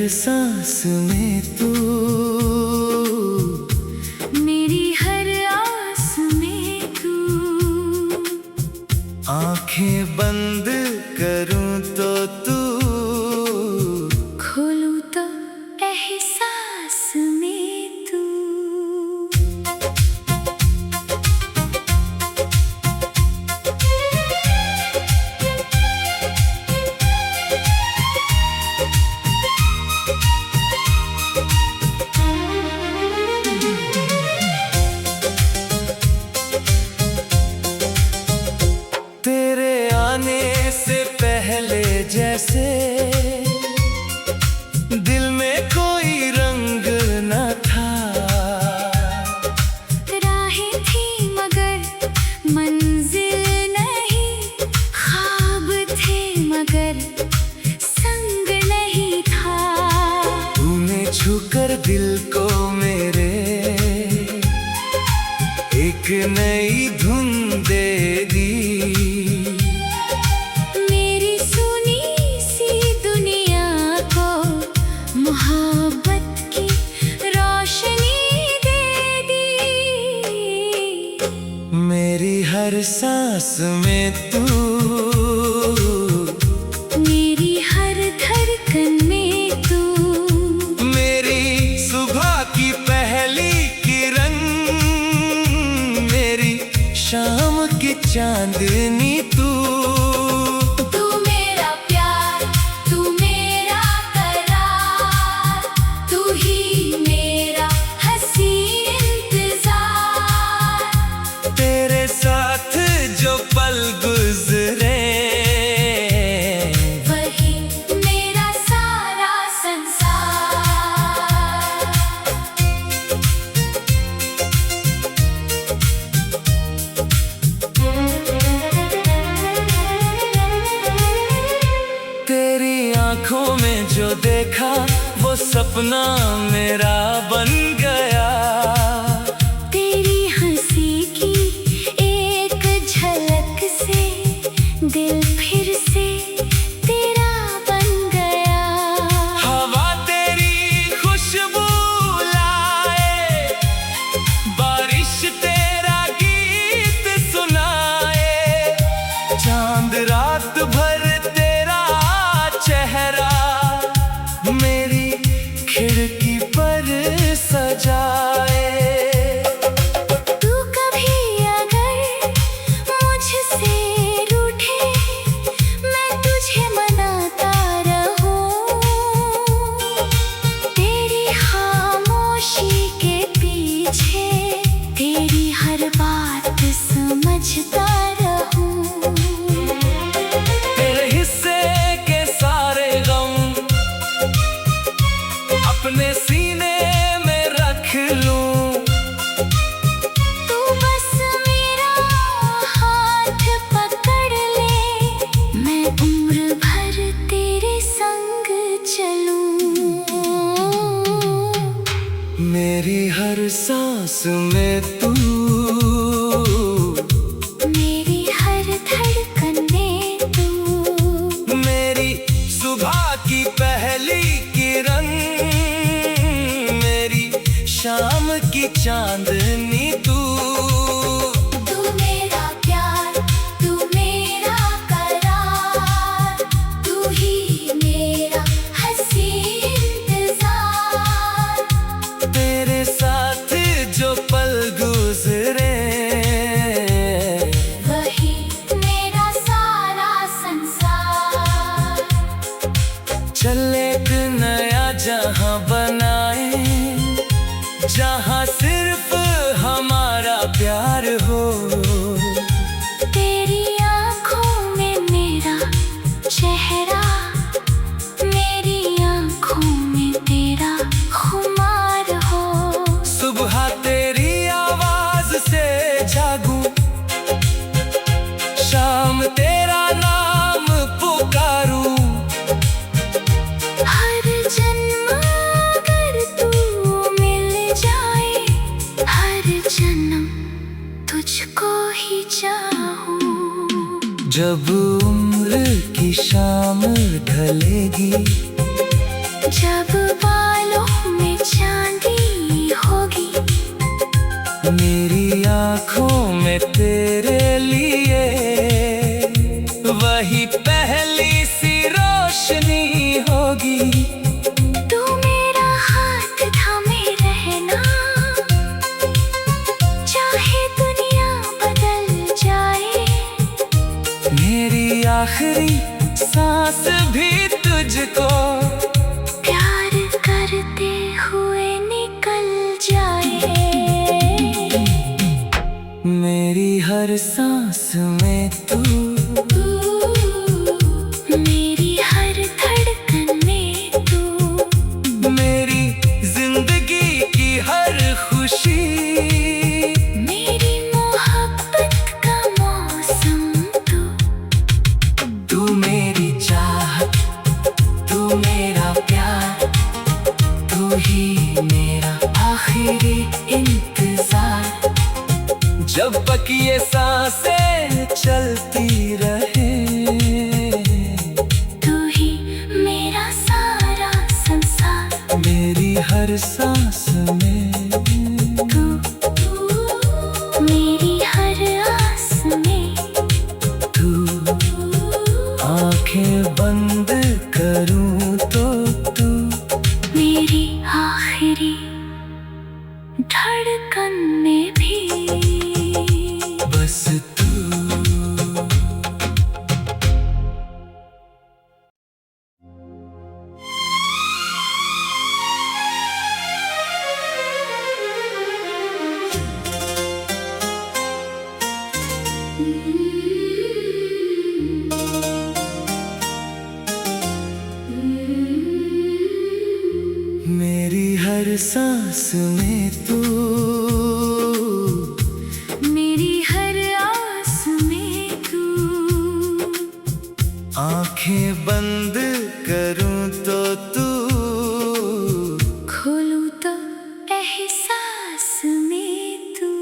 सांस में तू, मेरी हर आस में तू। आंखें बंद करूं तो तू, खोलूं तो एहसास में तू। तेरे आने से पहले जैसे दिल में कोई रंग न था। राहें थी मगर मंजिल नहीं, ख्वाब थे मगर संग नहीं था। तूने छूकर दिल को मेरे एक नई धुन दे दी। मेरी सुनी सी दुनिया को मोहब्बत की रोशनी दे दी। मेरी हर सांस में तू, मेरी हर धड़कन में तू। मेरी सुबह की पहली किरण, मेरी शाम की चांदनी तू। तू मेरा प्यार, तू मेरा करार, तू ही मेरा हंसी इंतजार। तेरे साथ जो पल गुजरे, वही मेरा सारा संसार। तेरी आंखों में जो देखा वो सपना मेरा बन गया। तेरी हंसी की एक झलक से दिल फिर से तेरा बन गया। हवा तेरी खुशबू लाए, बारिश तेरा गीत सुनाए, चांद रात भर तेरा चेहरा मेरी खिड़की पर सजाए। तू कभी अगर मुझसे रूठे, मैं तुझे मनाता रहूं। तेरी खामोशी के पीछे तेरी हर बात समझता रहूं। तेरे हिस्से के सारे गम अपने सीने में रख लूं। तू बस मेरा हाथ पकड़ ले, मैं उम्र भर तेरे संग चलूं। मेरी हर सांस में तू, मेरी हर धड़कन में तू। मेरी सुबह की पहली किरण, मेरी शाम की चांदनी तू। तू मेरा प्यार, तू मेरा करार, तू ही मेरा हंसी इंतजार। तेरे साथ जो पल गुजरे, वही मेरा सारा संसार। चल एक नया जहां बनाए, जहां सिर्फ हमारा प्यार हो। तेरी आँखों में मेरा चेहरा, मेरी आँखों में तेरा खुमार हो। सुबह तेरी आवाज से जागूं, शाम तेरा नाम पुकारूं। हर जन्म अगर तू मिल जाए, हर जन्म तुझको ही चाहूं। जब उम्र की शाम ढलेगी, जब बालों में चांदी होगी, मेरी आँखों में तेरे लिए वही पहली सी रोशनी होगी। तू मेरा हाथ थामे रहना, चाहे दुनिया बदल जाए। मेरी आखिरी सांस भी तुझको प्यार करते हुए निकल जाए। मेरी हर सांस में तू, मेरी हर धड़कन में तू, मेरी जिंदगी की हर खुशी, मेरी मोहब्बत का मौसम तू। तू मेरी चाहत, तू मेरा प्यार, तू ही मेरा आखिरी इंतजार। जब तक ये सांसें चलती रहे, तू ही मेरा सारा संसार। मेरी हर सांस में तू मेरी हर आस में तू। आंखें बंद करूं तो तू, मेरी आखिरी धड़कन में भी बस तू। मेरी हर सांस में तू, मेरी हर आस में तू। आंखें बंद करूं तो तू, खोलूं तो एहसास में तू।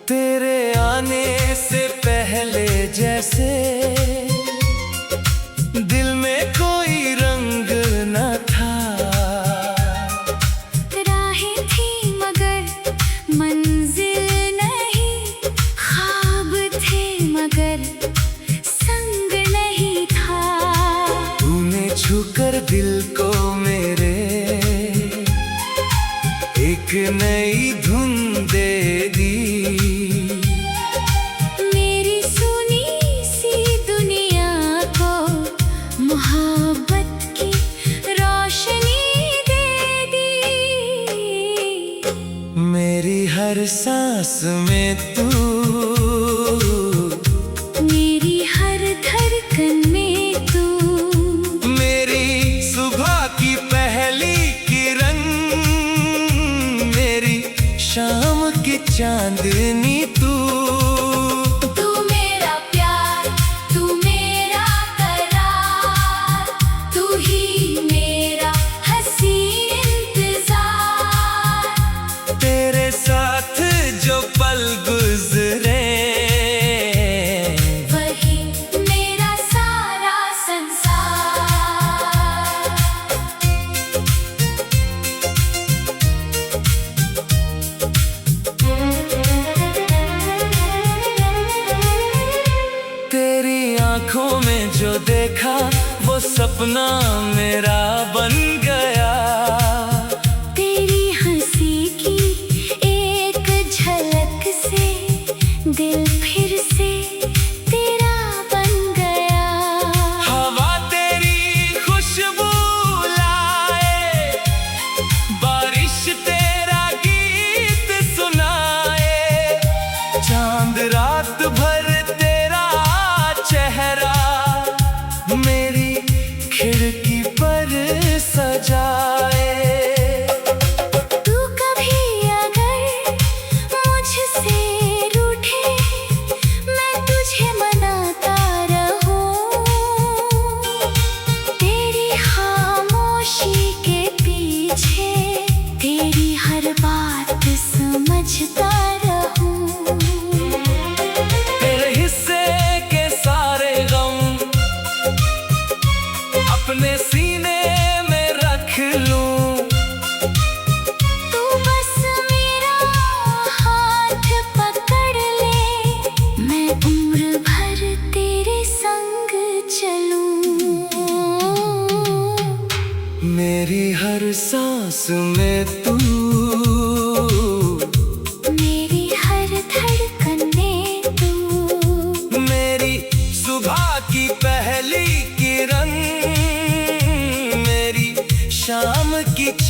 तेरे आने से पहले जैसे दिल में कोई रंग न था। राहें थी मगर मंजिल नहीं, ख्वाब थे मगर संग नहीं था। तूने छूकर दिल को मेरे एक नई धुन दे दी। मेरी सुनी सी दुनिया को मोहब्बत की रोशनी दे दी। मेरी हर सांस में तू, मेरी हर धड़कन में तू। मेरी सुबह की पहली किरण, मेरी शाम की चांदनी तू। तू मेरा प्यार, तू मेरा करार, तू ही मेरा हंसी इंतजार। तेरे साथ जो पल गुजरे, वही मेरा सारा संसार। तेरी आंखों में जो देखा वो सपना मेरा बन गया। तेरी हंसी की एक झलक से दिल फिर से तेरा बन गया। हवा तेरी खुशबू लाए, बारिश तेरा गीत सुनाए, चांद रात भर तेरा चेहरा मेरी खिड़की पर सजाए। तू कभी अगर मुझसे रूठे, मैं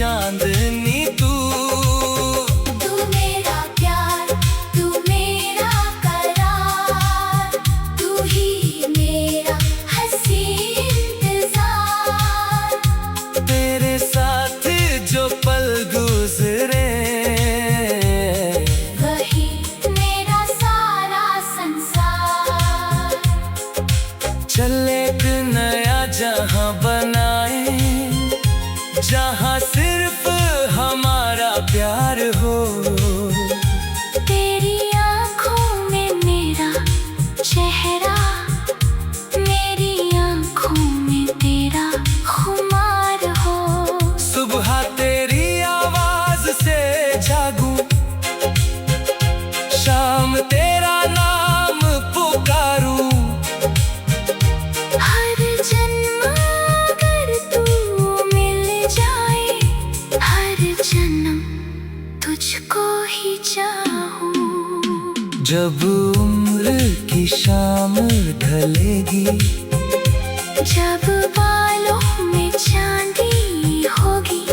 चांदनी तू। तू मेरा प्यार, तू मेरा करार, तू ही मेरा हंसी इंतजार। तेरे साथ जो पल गुजरे वही मेरा सारा संसार। चल एक नया जहां बनाए, जहां सिर्फ हमारा प्यार हो। तेरी आँखों में मेरा चेहरा, मेरी आँखों में तेरा खुमार हो। सुबह तेरी आवाज से जागूं, शाम तेरा नाम पुकारूं। हर जन्म अगर तू मिल जाए, हर जन्म तुझको ही चाहूं। जब उम्र की शाम ढलेगी, जब बालों में चांदी होगी,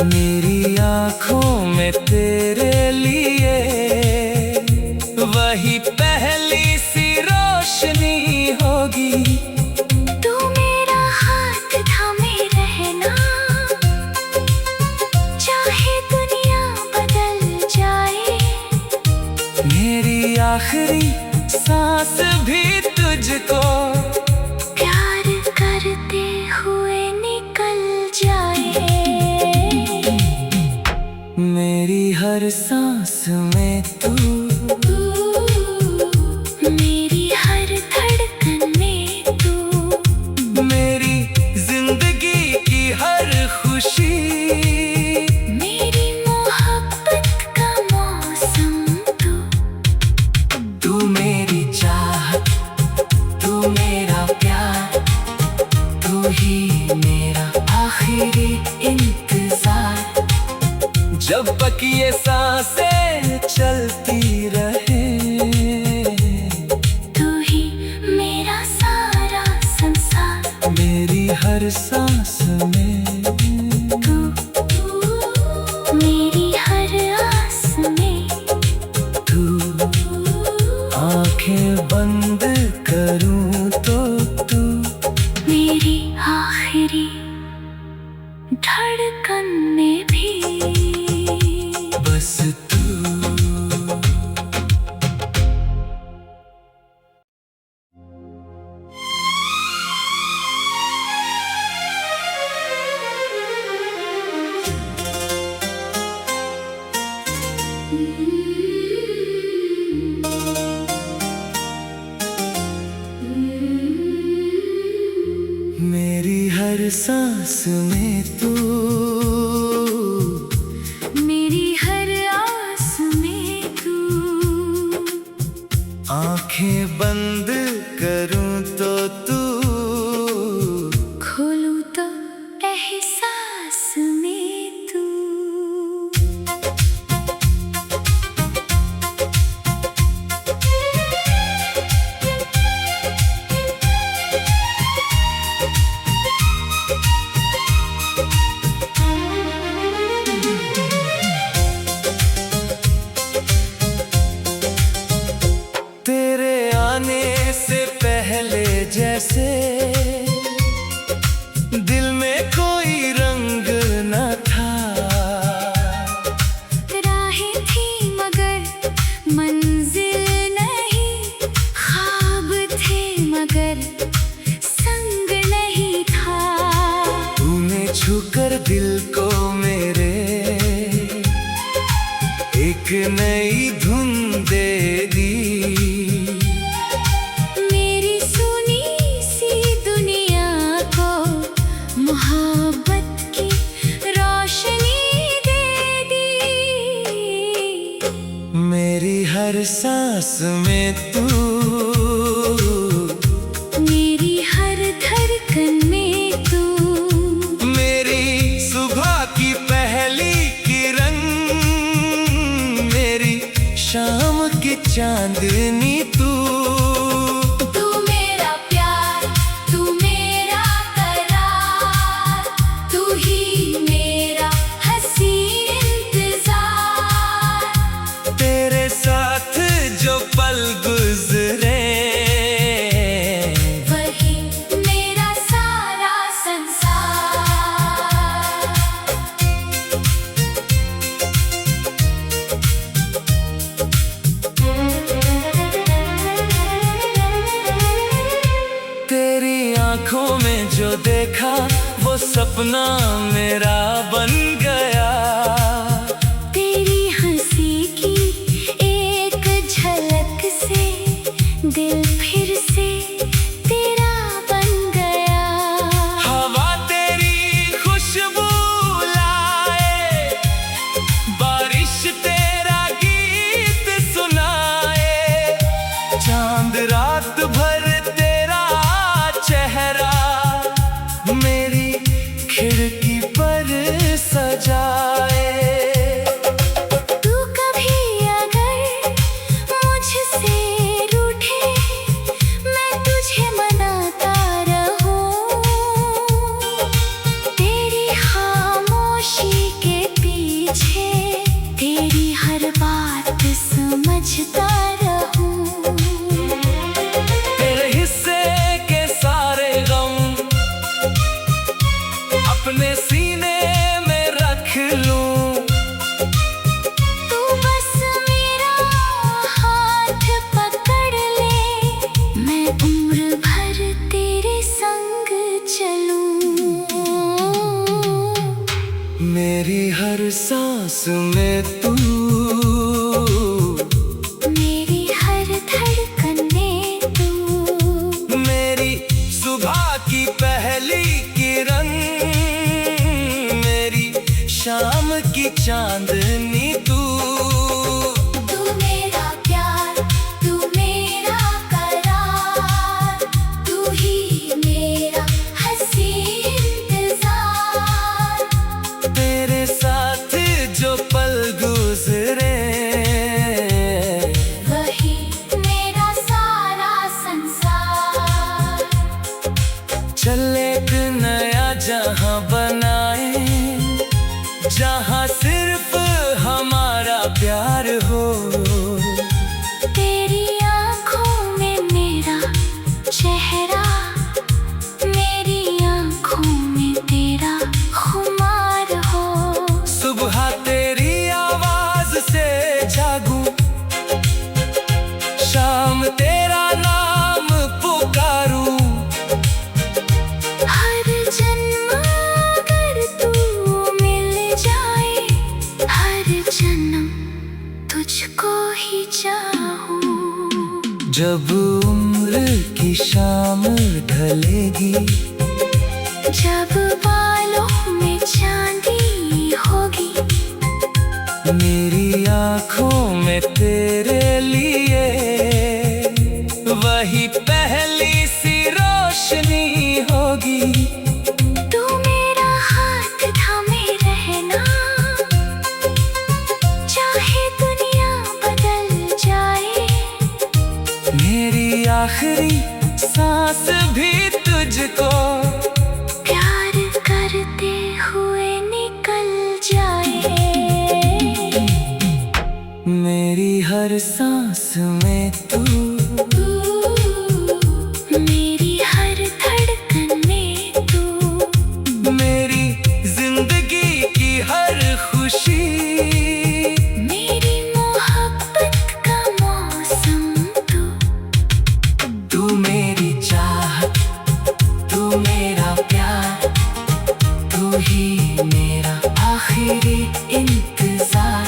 मेरी आँखों में तेरे लिए वही पहली सी रोशनी होगी। तू मेरा हाथ थामे रहना, चाहे दुनिया बदल जाए। मेरी आखिरी सांस भी तुझको प्यार करते हुए निकल जाए। मेरी हर सांस में तू, मेरी हर धड़कन में तू, मेरी जिंदगी की हर खुशी। मेरी मोहब्बत का मौसम तू। तू मेरी चाहत, तू मेरा प्यार, तू ही मेरा आखिरी इंतजार। जब तक ये सांसें चलती रहे, तू ही मेरा सारा संसार। मेरी हर सांस में तू मेरी हर आस में तू। आंखें बंद करूं तो तू मेरी आखिरी धड़कन में भी बस तू। मेरी हर सांस में तू, मेरी हर आस में तू। आंखें बंद करूं तो तू खोलूं तो एहसास में तू। तेरे आने से पहले जैसे दिल में कोई रंग न था। राहें थी मगर मंजिल नहीं, ख्वाब थे मगर संग नहीं था। तूने छूकर दिल को मेरे एक नई धुन दे दी। मेरी सुनी सी दुनिया को मोहब्बत की रोशनी दे दी। मेरी हर सांस में तू, मेरी हर धड़कन में तू। मेरी सुबह की पहली किरण, मेरी शाम की चांदनी तू। तू मेरा प्यार, तू मेरा करार, तू ही मेरा देखा वो सपना मेरा बन गया। तेरी हंसी की एक झलक से दिल फिर से तेरा बन गया। हवा तेरी खुशबू लाए, बारिश तेरा गीत सुनाए, चांद रात भर तेरा चेहरा मेरी खिड़की पर सजाए। तू कभी अगर मुझसे रूठे, मैं तुझे मनाता रहूं। तेरी खामोशी के पीछे तेरी हर बात समझता रहूं। तेरे हिस्से के सारे गम अपने सीने में रख लूं। तू बस मेरा हाथ पकड़ ले, मैं उम्र भर तेरे संग चलूं। मेरी हर सांस में तू, मेरी हर धड़कन में तू, मेरी सुबह की पहली किरण, मेरी शाम की चांदनी तू। तू मेरा प्यार, तू मेरा करार, तू ही मेरा हंसी इंतजार। तेरे साथ जो पल गुजरे, वही मेरा सारा संसार। चल एक नया जहां बनाए, जहां सिर्फ हमारा प्यार हो। तेरी आँखों में मेरा चेहरा, मेरी आँखों में तेरा खुमार हो। सुबह तेरी आवाज से जागूं, शाम तेरा नाम पुकारूं। हर जन्म अगर तू मिल जाए, हर जन्म तुझको ही चाहूं। जब उम्र की शाम ढलेगी, जब बालों में चांदी होगी, मेरी आँखों में तेरे लिए वही पहली सी रोशनी होगी। तू मेरा हाथ थामे रहना, चाहे दुनिया बदल जाए। मेरी आखिरी सांस भी तुझको प्यार करते हुए निकल जाए। मेरी हर सांस में तू, मेरी हर धड़कन में तू, मेरी जिंदगी की हर खुशी, मेरी मोहब्बत का मौसम तू। तू मेरी चाहत, तू मेरा प्यार, तू ही मेरा आखिरी इंतजार।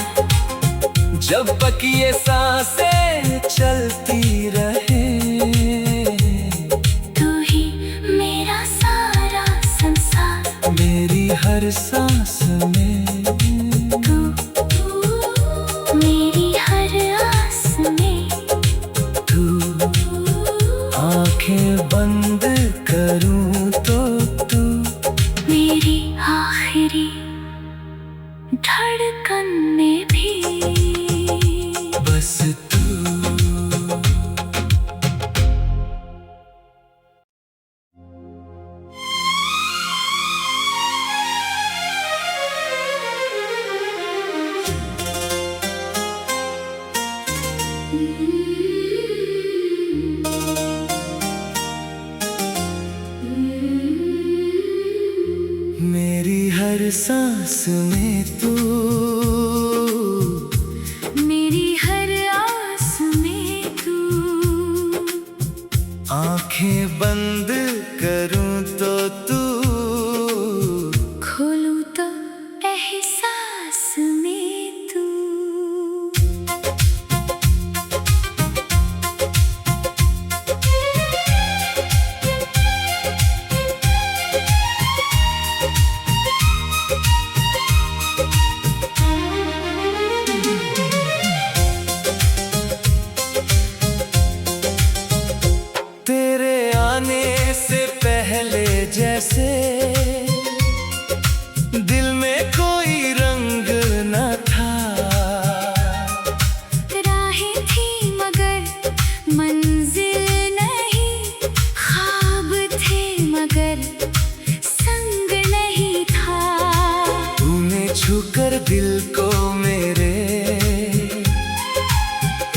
जब तक ये सांसें चलती रहे, तू ही मेरा सारा संसार। मेरी हर सांस में तू मेरी हर आस में तू। आंखें बंद करूं तो तू मेरी आखिरी धड़कन में भी बस तू। मेरी हर सांस में तू, मेरी हर आस में तू। आंखें बंद करूं तो तू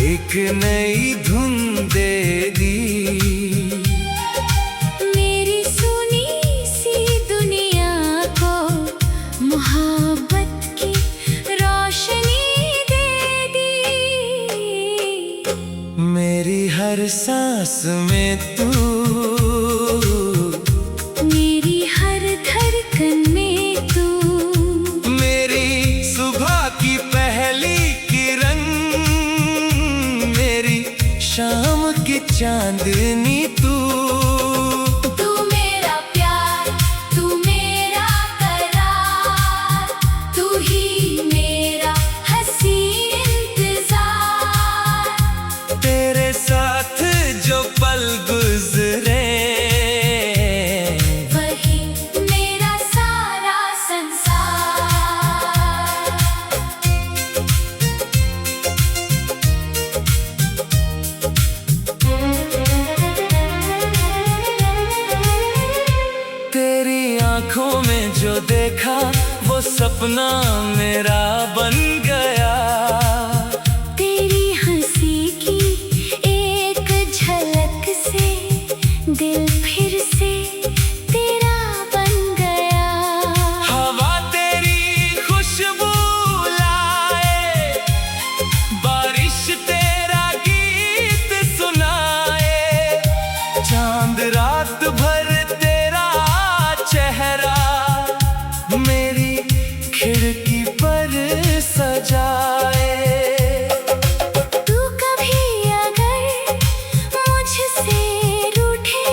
एक नई धुन दे दी। मेरी सुनी सी दुनिया को मोहब्बत की रोशनी दे दी। मेरी हर सांस में तू, मेरी हर धड़कन में तू, मेरी सुबह की पहली किरण, मेरी शाम की चांदनी तू। तू मेरा प्यार, तू मेरा करार, तू ही मेरा हंसी इंतजार। तेरे साथ जो पल गुजरे, वही मेरा सारा संसार। तेरी आंखों में जो देखा वो सपना मेरा बन गया। तेरी हंसी की एक झलक से दिल फिर से तेरा बन गया। हवा तेरी खुशबू लाए, बारिश तेरा गीत सुनाए, चांद रात भर तेरा चेहरा मेरी खिड़की पर सजाए। तू कभी अगर मुझसे रूठे,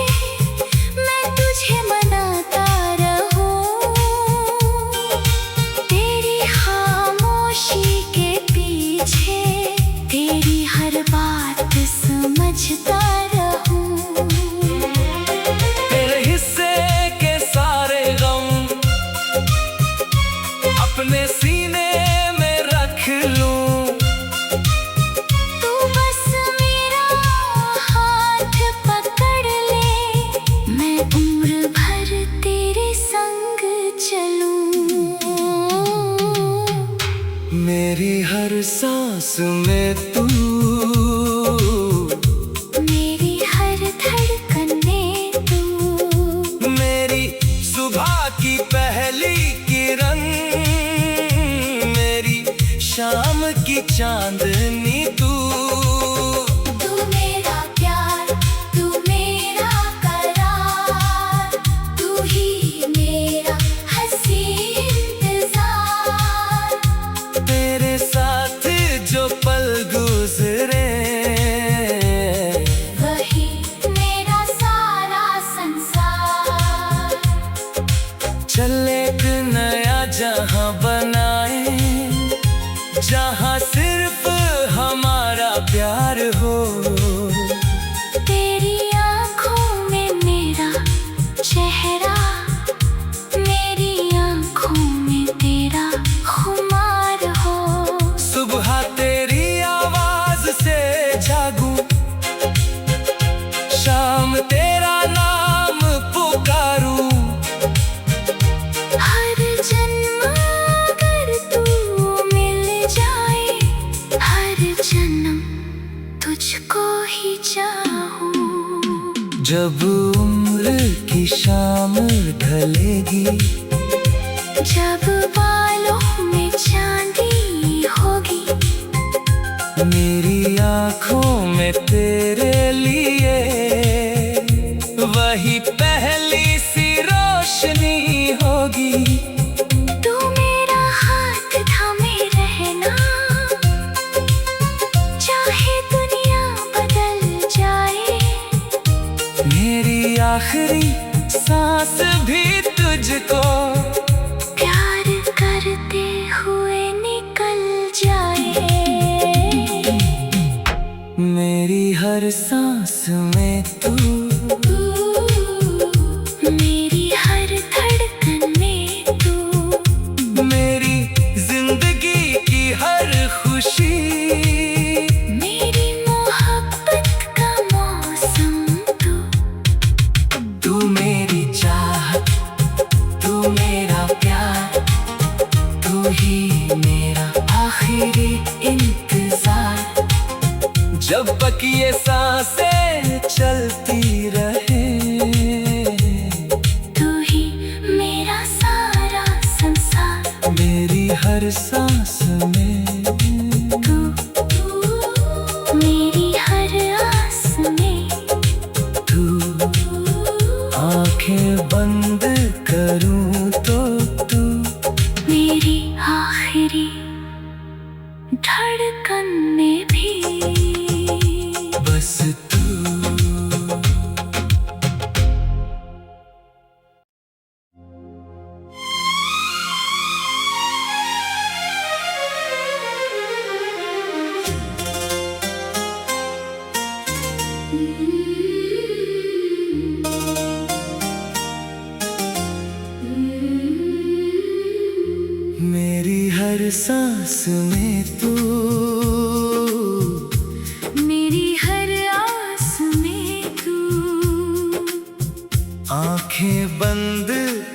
मैं तुझे मनाता रहूं। तेरी खामोशी के पीछे तेरी हर बात समझता रहूं। तेरे हिस्से के सारे गम अपने सीने में रख लूं। तू बस मेरा हाथ पकड़ ले, मैं उम्र भर तेरे संग चलूं। मेरी हर सांस में तू, मेरी हर धड़कन में तू, मेरी सुबह की पहली किरण, मेरी शाम की चांदनी तू। तू मेरा प्यार, तू मेरा करार, तू ही मेरा हंसी इंतजार। तेरे साथ जो पल गुजरे, वही मेरा सारा संसार। चल एक नया जहां बनाए, जहां सिर्फ हमारा प्यार हो। तेरी आँखों में मेरा चेहरा, मेरी आँखों में तेरा खुमार हो। सुबह तेरी आवाज से जागूं, शाम तेरा नाम पुकारूं। हर जन्म अगर तू मिल जाए, हर जन्म तुझको ही चाहूं। जब उम्र की शाम ढलेगी, जब बालों में चांदी होगी, मेरी आंखों में तेरे लिए वही पहली सी रोशनी होगी। तू मेरा हाथ थामे रहना, चाहे दुनिया बदल जाए। मेरी आखिरी सांस भी तुझको प्यार करते हुए निकल जाए। मेरी हर सांस में तू, मेरी हर धड़कन में तू, मेरी जिंदगी की हर खुशी, मेरी मोहब्बत का मौसम तू। तू मेरी चाहत, तू मेरा प्यार, तू ही मेरा आखिरी इंतजार। जब तक ये सांसें चलती रहे। तू ही मेरा सारा संसार, मेरी हर सांस में तू मेरी हर आस में तू। आंखें बंद करूं तो तू मेरी आखिरी धड़कन में भी बस तू। मेरी हर सांस में तू, मेरी हर आस में तू। आंखें बंद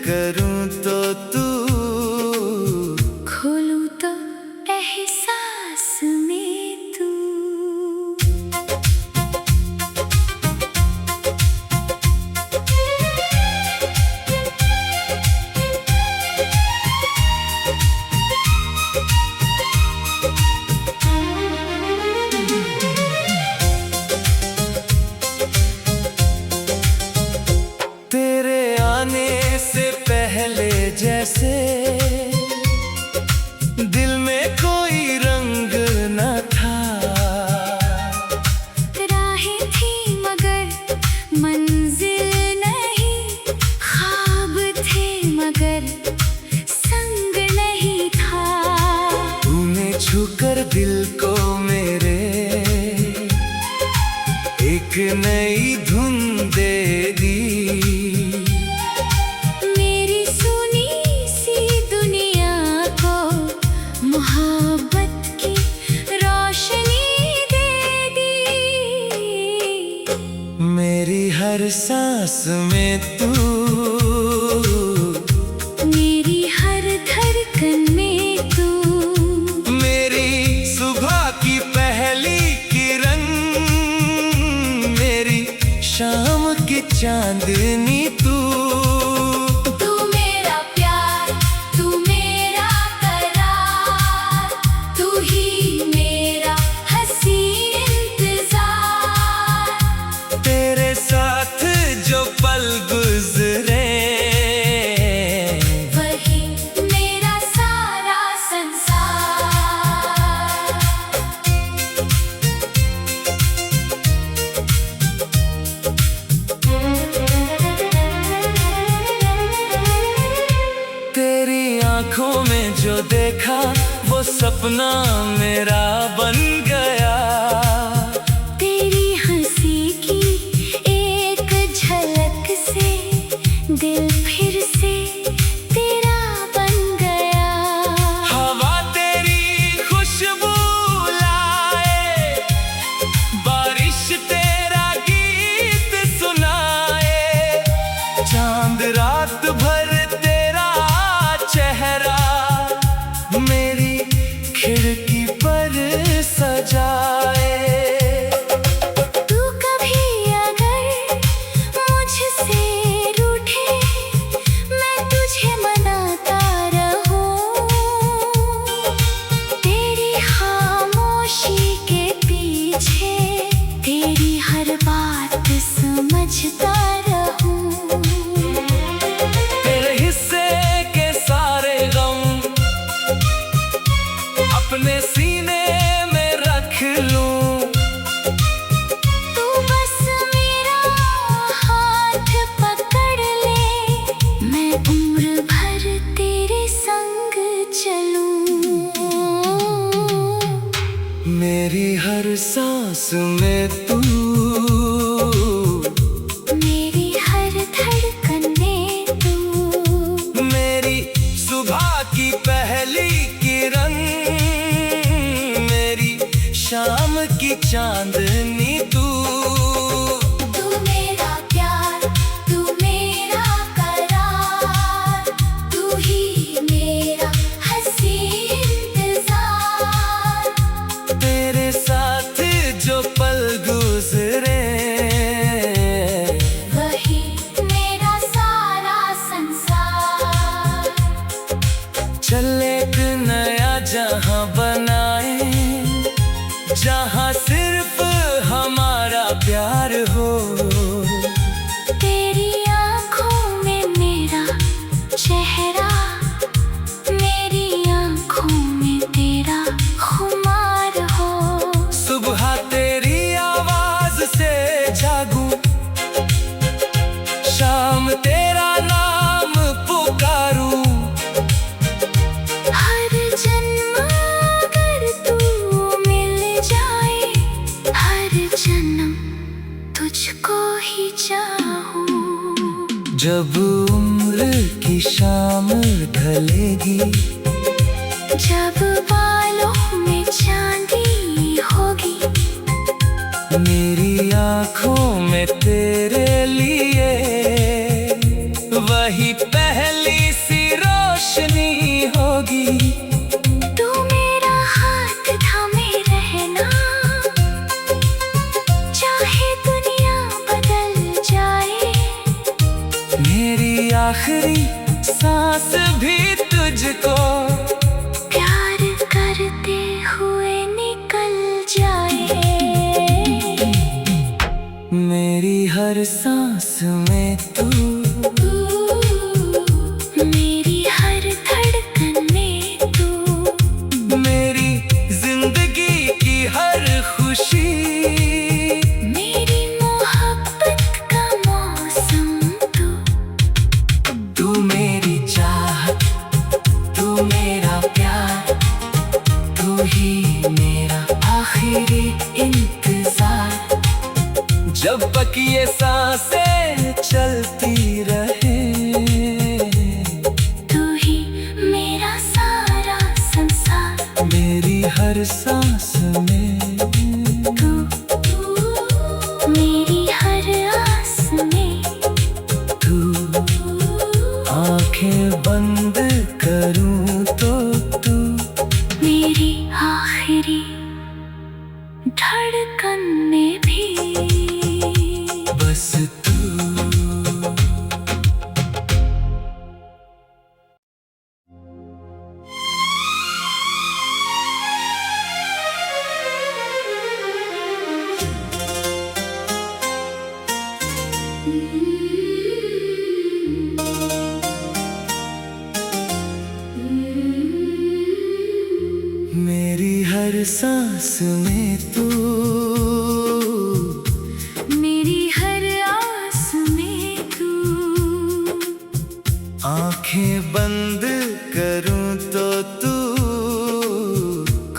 करूं तो तू खोलूं तो एहसास में तू। तेरे आने से पहले जैसे दिल में कोई रंग न था। राहें थी मगर मंजिल नहीं, ख्वाब थे मगर संग नहीं था। तूने छूकर दिल को मेरे एक नई धुन दे दी। मेरी सुनी सी दुनिया को मोहब्बत की रोशनी दे दी। मेरी हर सांस में तू, मेरी हर धड़कन में तू। मेरी सुबह की पहली किरण, मेरी शाम की चांदनी तू। तू मेरा प्यार, तू मेरा करार, तू ही मेरा हंसी इंतजार। तेरे साथ जो पल गुजरे वही मेरा सारा संसार। तेरी आंखों में जो देखा वो सपना मेरा बन गया। तेरी हंसी की एक झलक से दिल फिर से तेरा बन गया। हवा तेरी खुशबू लाए, बारिश तेरा गीत सुनाए, चांद रात भर तेरा चेहरा मेरी खिड़की पर सजाए। तू कभी अगर मुझसे रूठे, मैं तुझे मनाता रहूं। तेरी खामोशी के पीछे तेरी हर बात समझता रहूं। तेरे हिस्से के सारे गम अपने सीने में रख लूं। तू बस मेरा हाथ पकड़ ले, मैं उम्र भर तेरे संग चलूं। मेरी हर सांस में तू, मेरी हर धड़कन में तू। मेरी सुबह की पहली किरण, मेरी शाम की चांदनी तू। तू मेरा प्यार, तू मेरा करार, तू ही मेरा हंसी इंतजार। तेरे साथ जो पल जब उम्र की शाम ढलेगी, जब बालों में चांदी होगी, मेरी आँखों में तेरे लिए वही पहली सी रोशनी होगी। तू मेरा हाथ थामे रहना, चाहे दुनिया बदल जाए। मेरी आखिरी सांस भी तुझको प्यार करते हुए निकल जाए। मेरी हर सांस में तू, मेरी हर धड़कन में तू, मेरी जिंदगी की हर खुशी, मेरी मोहब्बत का मौसम तू। तू मेरी चाहत, तू मेरा प्यार, तू ही मेरा आखिरी इंतजार। जब तक ये सांसें चलती रहे, तू ही मेरा सारा संसार। मेरी हर सांस में तू, मेरी हर आस में तू। आंखें बंद करूं तो तू, मेरी आखिरी धड़कन में भी बस तू। मेरी हर सांस में तू, मेरी हर आस में तू। आंखें बंद करूं तो तू,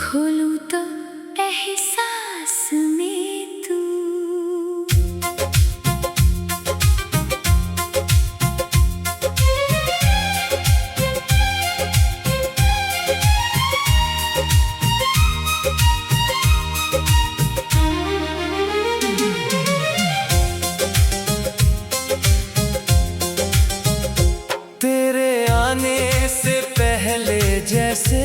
खोलूं तो एहसास में तू। तेरे आने से पहले जैसे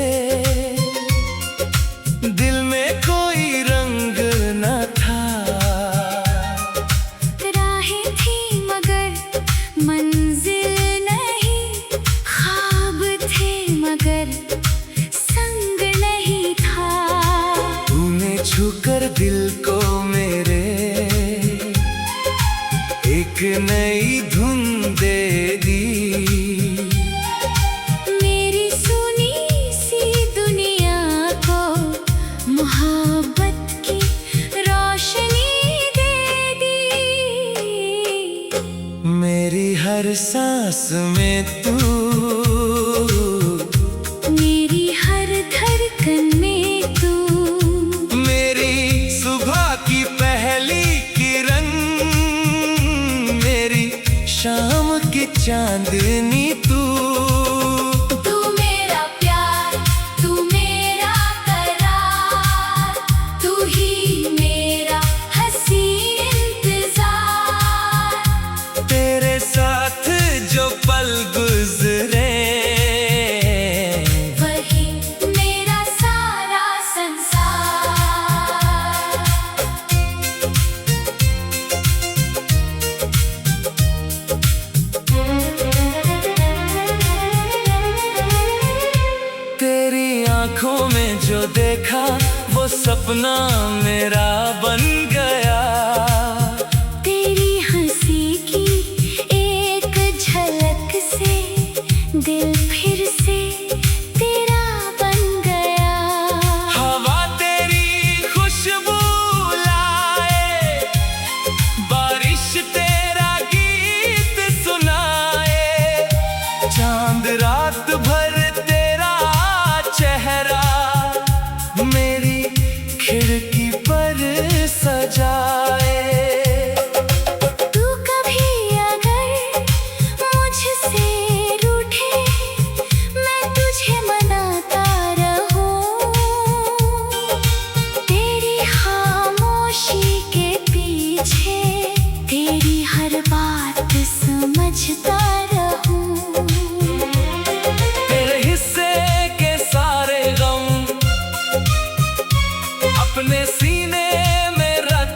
दिल में कोई रंग न था। राहें थी मगर मंजिल नहीं, ख्वाब थे मगर संग नहीं था। तूने छूकर दिल को मेरे एक नई धुन दे दी। मेरी सुनी सी दुनिया को मोहब्बत की रोशनी दे दी। मेरी हर सांस में तू, मेरी हर धड़कन में तू। मेरी सुबह की पहली किरण, मेरी शाम की चांदनी तू। तू मेरा प्यार, तू मेरा करार, तू ही मेरा हंसी इंतजार। तेरे साथ जो पल गुजरे, वही मेरा सारा संसार। तेरी आंखों में जो देखा वो सपना मेरा बन गया। तेरी हंसी की एक झलक से दिल फिर से तेरा बन गया। हवा तेरी खुशबू लाए, बारिश तेरा गीत सुनाए, चांद रात भर तेरा चेहरा मेरी खिड़की पर सजाए। तू कभी अगर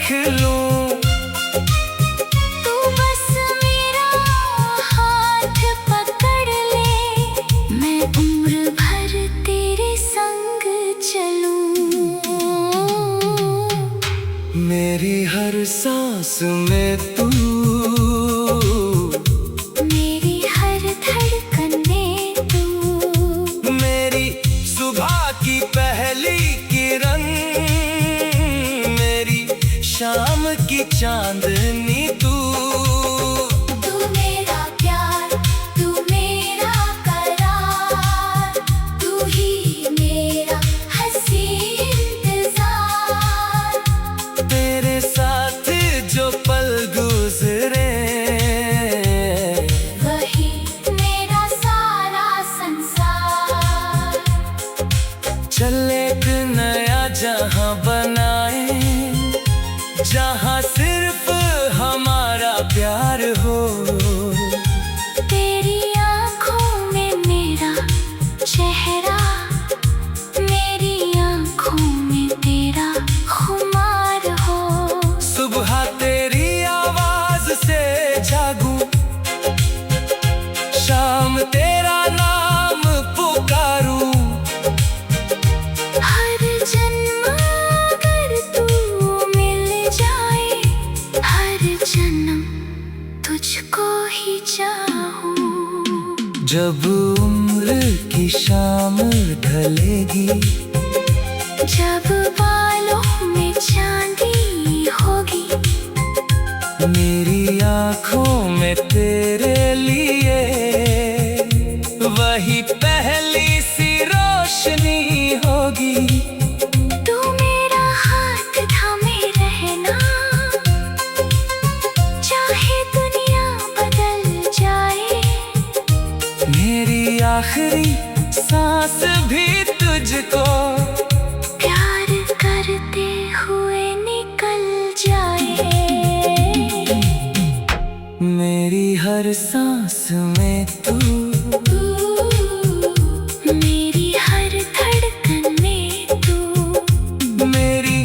देख लूं। तू बस मेरा हाथ पकड़ ले, मैं उम्र भर तेरे संग चलूं। मेरी हर सांस में तू, मेरी हर धड़कन में तू, मेरी सुबह की पहली किरण, मेरी शाम की चांदनी तू। तू मेरा प्यार, तू मेरा करार, तू ही मेरा हंसी इंतजार। तेरे साथ जो पल गुजरे, वही मेरा सारा संसार। चल एक नया जहां बनाए, जहां सिर्फ हमारा प्यार हो। तेरी आँखों में मेरा चेहरा, मेरी आँखों में तेरा खुमार हो। सुबह तेरी आवाज से जागूं, शाम तेरा नाम पुकारूं। हर जन्म अगर तू मिल जाए, हर जन्म तुझको ही चाहूं। जब उम्र की शाम ढलेगी, जब बालों में चांदी होगी, मेरी आँखों में तेरे लिए वही पहली सी रोशनी होगी। तू मेरा हाथ थामे रहना, चाहे दुनिया बदल जाए। मेरी आखिरी सांस भी तुझको प्यार करते हुए निकल जाए। मेरी हर सांस में तू, मेरी हर धड़कन में तू, मेरी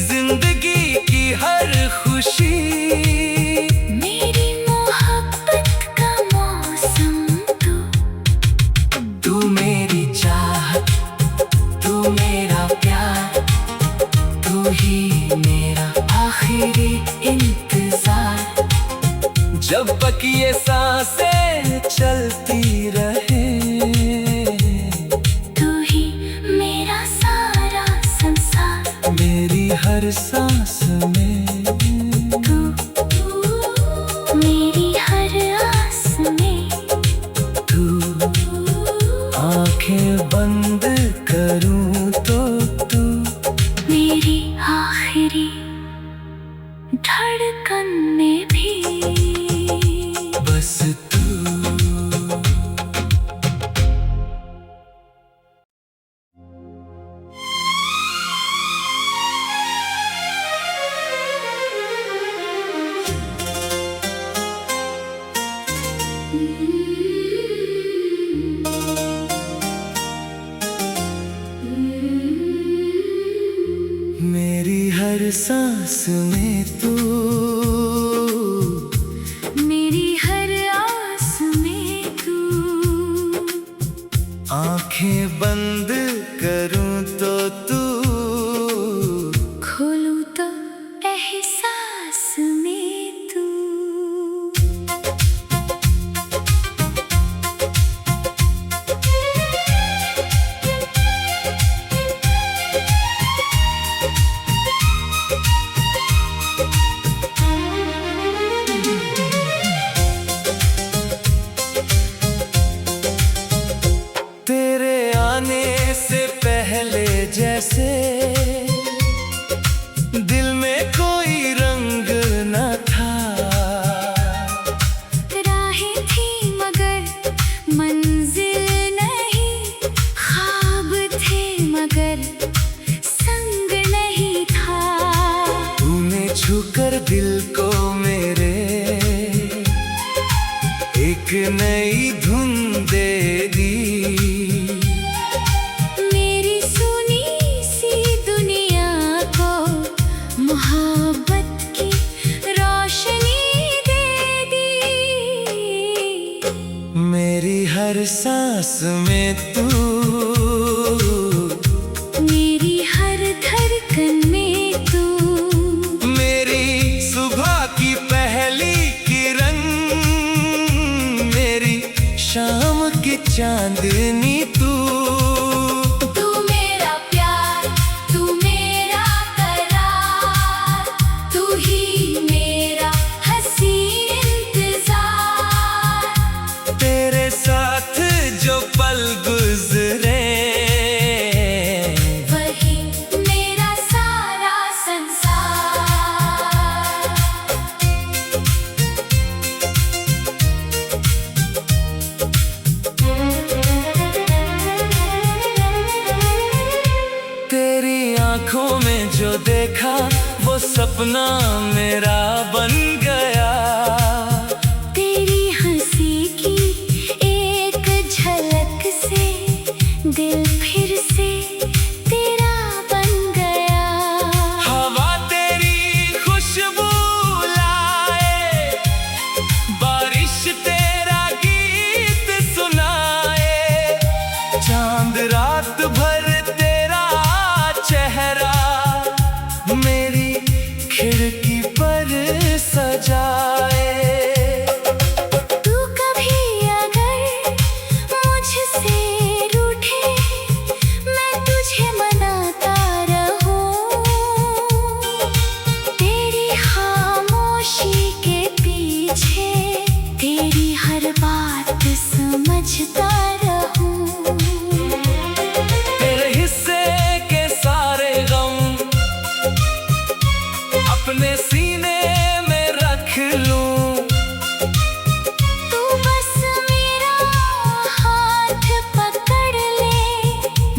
जिंदगी की हर खुशी, मेरी मोहब्बत का मौसम तू। तू मेरी चाहत, तू मेरा प्यार, तू ही मेरा आखिरी इंतजार। जब तक ये सांसें चलती रहे, तू ही मेरा सारा संसार। मेरी हर सांस में तू, मेरी हर आस में तू। आंखें बंद करूं तो तू, मेरी आखिरी धड़कन में भी बस तू। मेरी हर सांस में तू, मेरी हर आस में तू। आंखें बंद करूं तो तू, खोलूं तो एहसास में तू। तेरे आने से पहले जैसे दिल में कोई रंग न था। राहें थी मगर मंजिल नहीं, ख्वाब थे मगर संग नहीं था। तूने छूकर दिल को मेरे एक नई धुन दे दी। मेरी सुनी सी दुनिया को मोहब्बत हर सांस में तू, मेरी हर धड़कन में तू, मेरी सुबह की पहली किरण, मेरी शाम की चांदनी तू। तू मेरा प्यार, तू मेरा करार, तू ही मेरा हंसी इंतजार। तेरे साथ जो पल गुजरे, वही मेरा सारा संसार। तेरी आंखों में जो देखा वो सपना मेरा बन गया। तेरी हंसी की एक झलक से दिल फिर से तेरा बन गया। हवा तेरी खुशबू लाए, बारिश तेरा गीत सुनाए, चांद रात भर तेरा चेहरा मेरी खिड़की पर सजाए। तू कभी अगर मुझसे रूठे, मैं तुझे मनाता रहूं। तेरी खामोशी के पीछे तेरी हर बात समझता रहूं। तेरे हिस्से के सारे गम अपने सीने में रख लूं। तू बस मेरा हाथ पकड़ ले,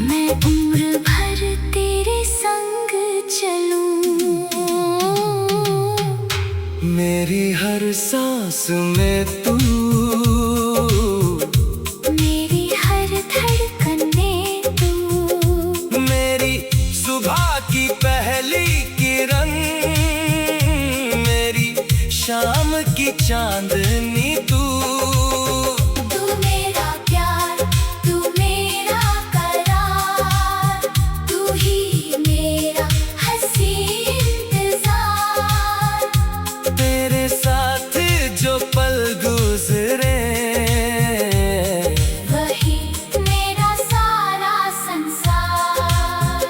मैं उम्र भर तेरे संग चलूं। मेरी हर सांस में तू, मेरी हर धड़कन में तू, मेरी सुबह की पहली किरण, मेरी शाम की चांदनी तू। तू मेरा प्यार, तू मेरा करार, तू ही मेरा हंसी इंतजार। तेरे साथ जो पल गुजरे, वही मेरा सारा संसार।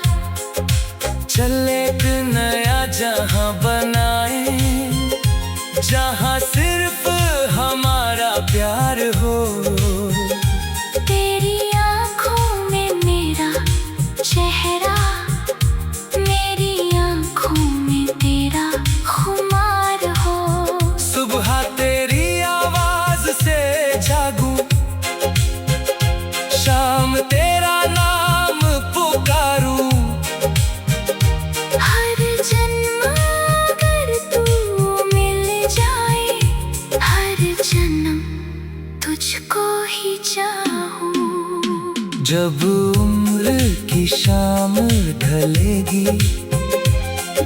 चल एक नया जहां बनाए, जहां सिर्फ हमारा प्यार हो। तेरी आँखों में मेरा चेहरा, मेरी आँखों में तेरा खुमार हो। सुबह तेरी आवाज से जागूं, शाम तेरा नाम पुकारूं। हर जन्म अगर तू मिल जाए, हर जन्म तुझको ही चाहूं। जब उम्र की शाम ढलेगी,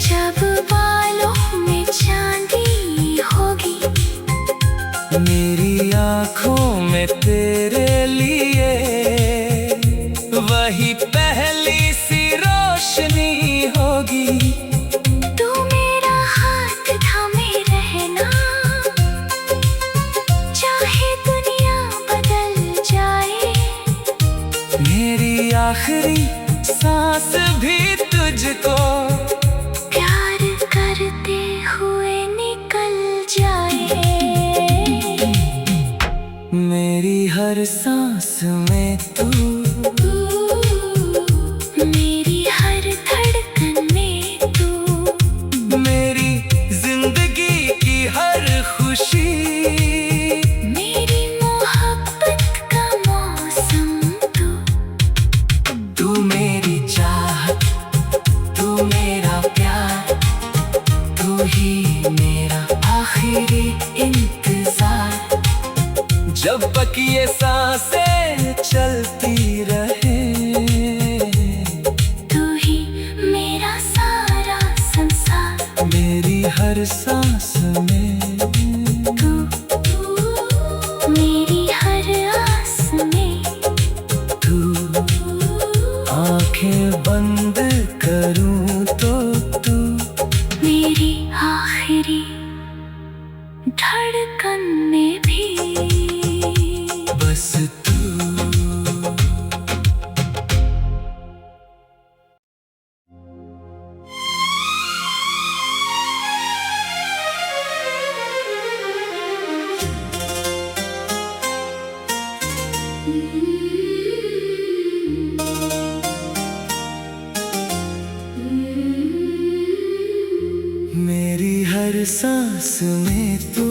जब बालों में चांदी होगी, मेरी आंखों में तेरे लिए वही पहली सी रोशनी होगी। तू मेरा हाथ थामे रहना, चाहे दुनिया बदल जाए। मेरी आखिरी सांस भी तुझको प्यार करते हुए निकल जाए। मेरी हर सांस में तू, मेरी हर धड़कन में तू, मेरी जिंदगी की हर खुशी, मेरी मोहब्बत का मौसम तू। तू मेरी चाहत, तू मेरा प्यार, तू ही मेरा आखिरी इंतजार। जब तक ये सांसें चलती रहे, तू ही मेरा सारा संसार। मेरी हर सांस में तू मेरी हर आस मेरी धड़कन में भी बस तू। मेरी हर सांस में तू